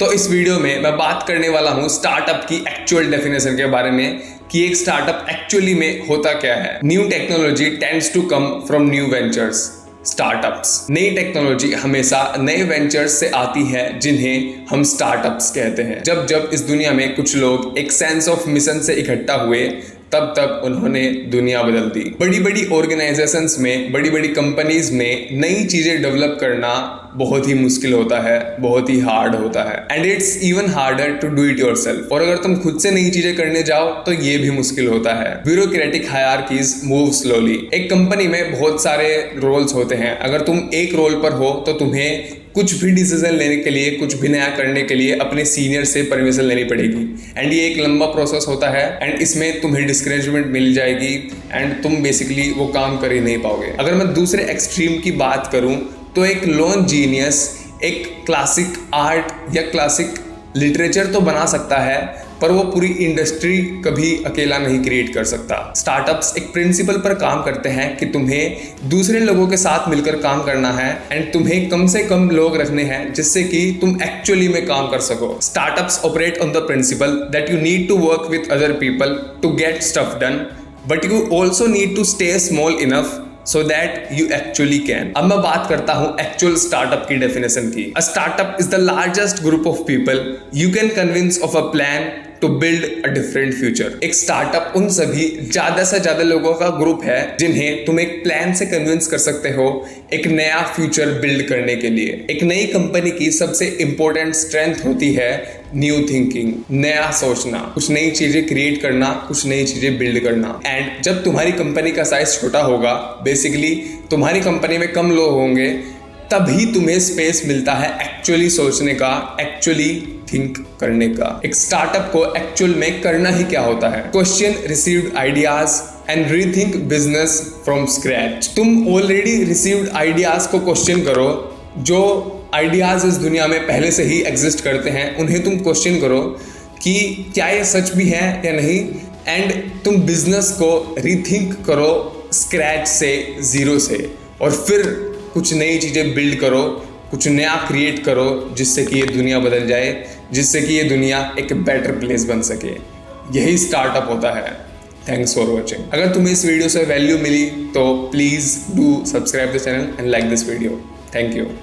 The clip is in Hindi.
तो इस वीडियो में मैं बात करने वाला हूं स्टार्टअप की एक्चुअल डेफिनेशन के बारे में कि एक स्टार्टअप एक्चुअली में होता क्या है। New technology tends to come from new ventures. Startups, नई टेक्नोलॉजी हमेशा नए वेंचर्स से आती है जिन्हें हम स्टार्टअप्स कहते हैं। जब जब इस दुनिया में कुछ लोग एक सेंस ऑफ मिशन से इकट्ठा हुए तब तक उन्होंने दुनिया बदल दी। बड़ी बड़ी ऑर्गेनाइजेशंस में, बड़ी बड़ी कंपनीज में नई चीजें डेवलप करना बहुत ही मुश्किल होता है, बहुत ही हार्ड होता है। And it's even harder to do it yourself. और अगर तुम खुद से नई चीजें करने जाओ तो ये भी मुश्किल होता है। Bureaucratic hierarchies move slowly. एक कंपनी में बहुत सारे रोल्स होते हैं। अगर तुम एक रोल पर हो तो तुम्हें कुछ भी डिसीजन लेने के लिए, कुछ भी नया करने के लिए अपने सीनियर से परमिशन लेनी पड़ेगी। एंड ये एक लंबा प्रोसेस होता है एंड इसमें तुम्हें डिस्करेजमेंट मिल जाएगी एंड तुम बेसिकली वो काम कर ही नहीं पाओगे। अगर मैं दूसरे एक्सट्रीम की बात करूं तो एक लोन जीनियस एक क्लासिक आर्ट या क्लासिक लिटरेचर तो बना सकता है पर वो पूरी इंडस्ट्री कभी अकेला नहीं क्रिएट कर सकता। स्टार्टअप्स एक प्रिंसिपल पर काम करते हैं कि तुम्हें दूसरे लोगों के साथ मिलकर काम करना है एंड तुम्हें कम से कम लोग रखने हैं जिससे कि तुम एक्चुअली में काम कर सको। Startups operate on the principle that you need to work with other people to get stuff done, but you also need to stay small enough so that you actually can। अब मैं बात करता हूं एक्चुअल स्टार्टअप की डेफिनेशन की। A startup is the largest group of people you can convince of a plan to build a different future। एक स्टार्टअप उन सभी ज्यादा से ज्यादा लोगों का ग्रुप है जिन्हें तुम एक प्लान से कन्विंस कर सकते हो एक नया फ्यूचर बिल्ड करने के लिए। एक नई कंपनी की सबसे इंपॉर्टेंट स्ट्रेंथ होती है न्यू थिंकिंग, नया सोचना, कुछ नई चीजें क्रिएट करना, कुछ नई चीजें बिल्ड करना। एंड जब तुम्हारी कंपनी का साइज छोटा होगा, बेसिकली तुम्हारी कंपनी में कम लोग होंगे, तभी तुम्हें स्पेस मिलता है एक्चुअली सोचने का, एक्चुअली थिंक करने का। एक स्टार्टअप को एक्चुअल में करना ही क्या होता है? Question received ideas and rethink business from scratch. तुम ऑलरेडी रिसीव्ड आइडियाज को क्वेश्चन करो। जो आइडियाज इस दुनिया में पहले से ही एग्जिस्ट करते हैं उन्हें तुम क्वेश्चन करो कि क्या ये सच भी है या नहीं। एंड तुम बिजनेस को रीथिंक करो स्क्रैच से, जीरो से, और फिर कुछ नई चीज़ें बिल्ड करो, कुछ नया क्रिएट करो जिससे कि ये दुनिया बदल जाए, जिससे कि ये दुनिया एक बेटर प्लेस बन सके। यही स्टार्टअप होता है। Thanks for watching. अगर तुम्हें इस वीडियो से वैल्यू मिली तो please do subscribe the channel and like this video. Thank you.